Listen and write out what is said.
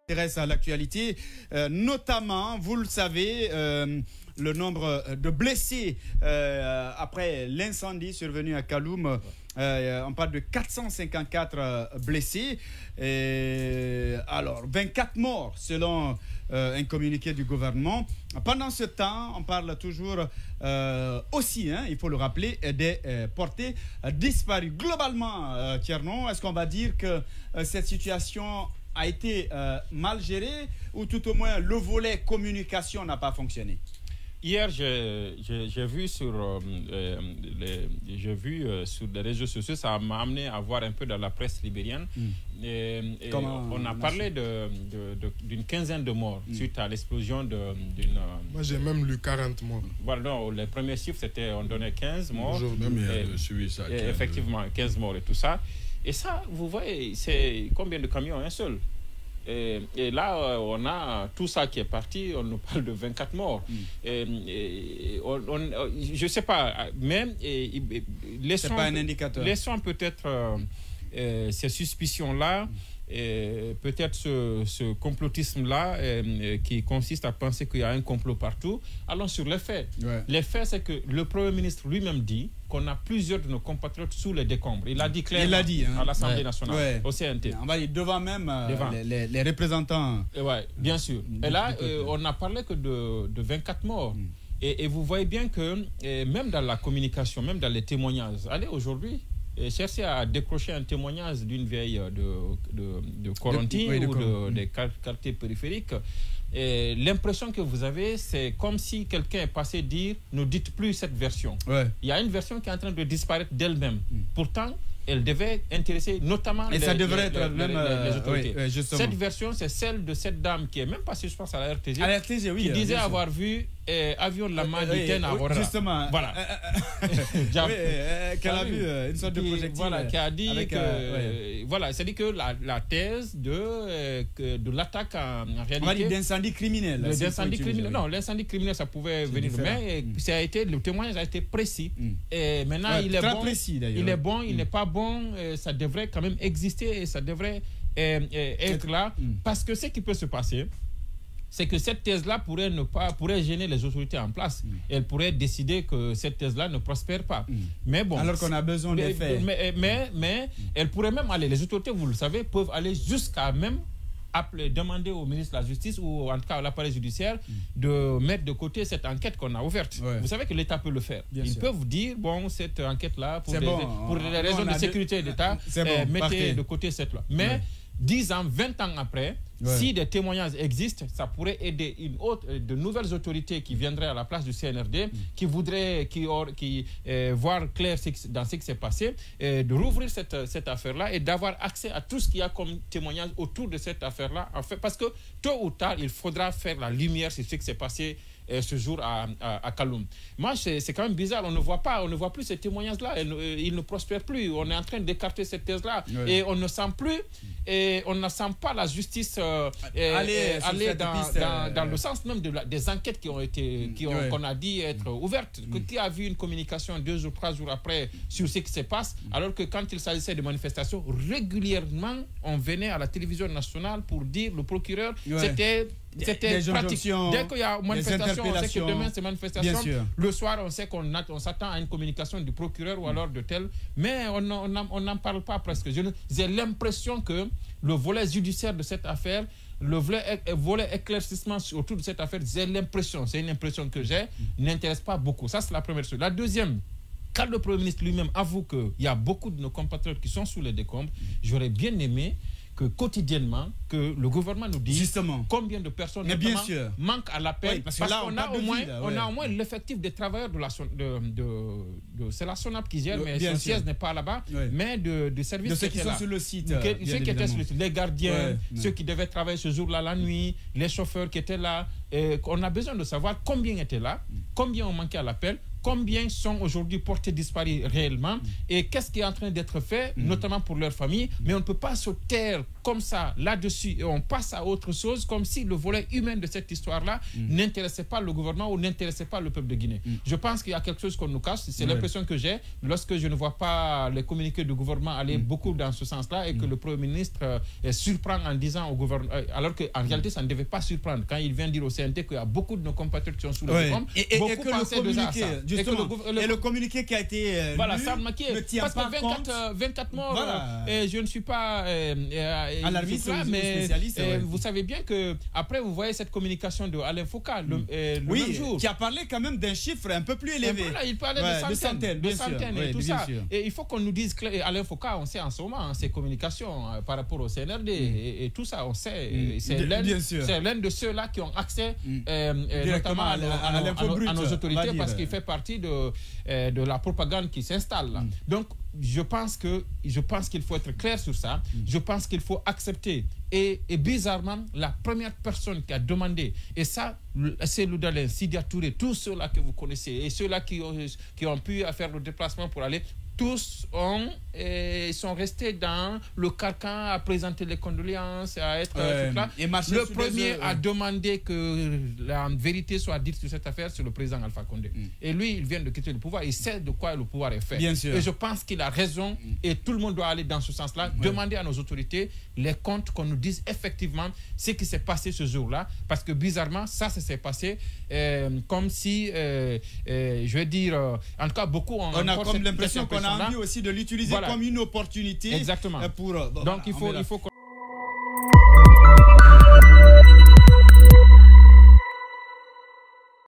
Intéresse à l'actualité, notamment, vous le savez, le nombre de blessés après l'incendie survenu à Kaloum. On parle de 454 blessés. Alors, 24 morts selon un communiqué du gouvernement. Pendant ce temps, on parle toujours aussi, il faut le rappeler, des portés disparus. Globalement, Thiernon, est-ce qu'on va dire que cette situation a été mal géré ou tout au moins le volet communication n'a pas fonctionné? Hier, j'ai vu sur les réseaux sociaux, ça m'a amené à voir un peu dans la presse libérienne. On a parlé d'une quinzaine de morts suite à l'explosion d'une... Moi, j'ai même lu 40 morts. Voilà, non, les premiers chiffres, on donnait 15 morts. Aujourd'hui, suivi ça. Effectivement, 15 morts et tout ça. Et ça, vous voyez, c'est combien de camions? Un seul. Et là, on a tout ça qui est parti, on nous parle de 24 morts. Je ne sais pas, mais c'est pas un indicateur. Laissons peut-être ces suspicions-là, peut-être ce complotisme-là qui consiste à penser qu'il y a un complot partout. Allons sur les faits. Ouais. Les faits, c'est que le Premier ministre lui-même dit qu'on a plusieurs de nos compatriotes sous les décombres. Il l'a dit clairement à l'Assemblée nationale, au CNT. On va dire devant même les représentants. Oui, bien sûr. Et là, on n'a parlé que de 24 morts. Et vous voyez bien que même dans la communication, même dans les témoignages, allez aujourd'hui, chercher à décrocher un témoignage d'une vieille de Coronti ou des quartiers périphériques. L'impression que vous avez, c'est comme si quelqu'un est passé dire « ne dites plus cette version ». Il y a une version qui est en train de disparaître d'elle-même. Pourtant, elle devait intéresser notamment les autorités. Cette version, c'est celle de cette dame qui est même passée, je pense, à la RTG, qui disait avoir vu avion de la Maditaine à Aurora. Justement. Voilà. Qu'elle a vu une sorte de projectile. Voilà, qui a dit que... voilà, c'est-à-dire que la thèse de l'attaque en réalité... On va dire d'incendie criminel. Non, l'incendie criminel, ça pouvait venir, mais le témoignage a été précis. Et maintenant, il est bon. Précis, il est bon, il n'est pas bon. Ça devrait quand même exister et ça devrait être là. Parce que ce qui peut se passer, c'est que cette thèse-là pourrait gêner les autorités en place. Elle pourrait décider que cette thèse-là ne prospère pas. Mais bon, alors qu'on a besoin des faits. Mais elle pourrait même aller, les autorités, vous le savez, peuvent aller jusqu'à même demander au ministre de la Justice ou en tout cas à l'appareil judiciaire de mettre de côté cette enquête qu'on a ouverte. Vous savez que l'État peut le faire. Ils peuvent vous dire, bon, cette enquête-là, pour des raisons de sécurité d'État, mettez de côté cette loi. Mais 10 ans, 20 ans après, si des témoignages existent, ça pourrait aider de nouvelles autorités qui viendraient à la place du CNRD, qui voudraient voir clair dans ce qui s'est passé, de rouvrir cette affaire-là et d'avoir accès à tout ce qu'il y a comme témoignage autour de cette affaire-là. En fait, parce que tôt ou tard, il faudra faire la lumière sur ce qui s'est passé ce jour à Kaloum. Moi, c'est quand même bizarre. On ne voit plus ces témoignages-là. Ils ne prospèrent plus. On est en train d'écarter cette thèse-là. Et on ne sent plus, et on ne sent pas la justice aller dans le sens même des enquêtes qu'on a dit être ouvertes. Qui a vu une communication 2 ou 3 jours après sur ce qui se passe, alors que quand il s'agissait de manifestations, régulièrement, on venait à la télévision nationale pour dire, le procureur, c'était pratique. Dès qu'il y a manifestation, on sait que demain c'est manifestation. Le soir, on sait qu'on s'attend à une communication du procureur ou alors de tel. Mais on n'en parle pas presque. J'ai l'impression que le volet judiciaire de cette affaire, le volet éclaircissement autour de cette affaire, c'est une impression que j'ai, n'intéresse pas beaucoup. Ça, c'est la première chose. La deuxième, quand le Premier ministre lui-même avoue qu'il y a beaucoup de nos compatriotes qui sont sous les décombres, j'aurais bien aimé que quotidiennement, que le gouvernement nous dise combien de personnes manquent à l'appel. Parce qu'on a au moins l'effectif des travailleurs c'est la SONAP qui gère, mais son siège n'est pas là-bas, mais de services ceux qui sont sur le site. Ceux qui étaient sur le site, les gardiens, ceux qui devaient travailler ce jour-là la nuit, les chauffeurs qui étaient là. On a besoin de savoir combien étaient là, combien ont manqué à l'appel, combien sont aujourd'hui portés disparus réellement et qu'est-ce qui est en train d'être fait, notamment pour leur famille. Mais on ne peut pas se taire comme ça là-dessus et on passe à autre chose, comme si le volet humain de cette histoire-là n'intéressait pas le gouvernement ou n'intéressait pas le peuple de Guinée. Je pense qu'il y a quelque chose qu'on nous cache. C'est l'impression que j'ai lorsque je ne vois pas les communiqués du gouvernement aller beaucoup dans ce sens-là et que le Premier ministre surprend en disant au gouvernement, alors qu'en réalité, ça ne devait pas surprendre. Quand il vient dire au CNT qu'il y a beaucoup de nos compatriotes qui sont sous le gouvernement, et que le communiqué qui a été voilà, lu ça ne tient pas compte. 24 morts, voilà. Je ne suis pas alarmiste, mais spécialiste, vous savez bien que après vous voyez cette communication de Alain Foucault le même jour. Qui a parlé quand même d'un chiffre un peu plus élevé. Voilà, il parlait de centaines et tout ça. Et il faut qu'on nous dise, Alain Foucault, on sait en ce moment ses communications par rapport au CNRD et tout ça, on sait. C'est l'un de ceux-là qui ont accès notamment à nos autorités parce qu'il fait partie de la propagande qui s'installe là. Donc, je pense qu'il faut être clair sur ça. Je pense qu'il faut accepter. Et bizarrement, la première personne qui a demandé, et ça, c'est Loudalen, Sidia Touré, tous ceux-là que vous connaissez, et ceux-là qui ont pu faire le déplacement pour aller, tous sont restés dans le carcan à présenter les condoléances, à être là. Le premier a demandé que la vérité soit dite sur cette affaire, c'est le président Alpha Condé. Et lui, il vient de quitter le pouvoir, il sait de quoi le pouvoir est fait. Bien sûr. Et je pense qu'il a raison, et tout le monde doit aller dans ce sens-là, demander à nos autorités les comptes, qu'on nous dise effectivement ce qui s'est passé ce jour-là, parce que bizarrement, ça s'est passé comme si, je vais dire, en tout cas, beaucoup ont on a comme l'impression qu'on a envie aussi de l'utiliser comme une opportunité. Exactement. Pour... Donc, il faut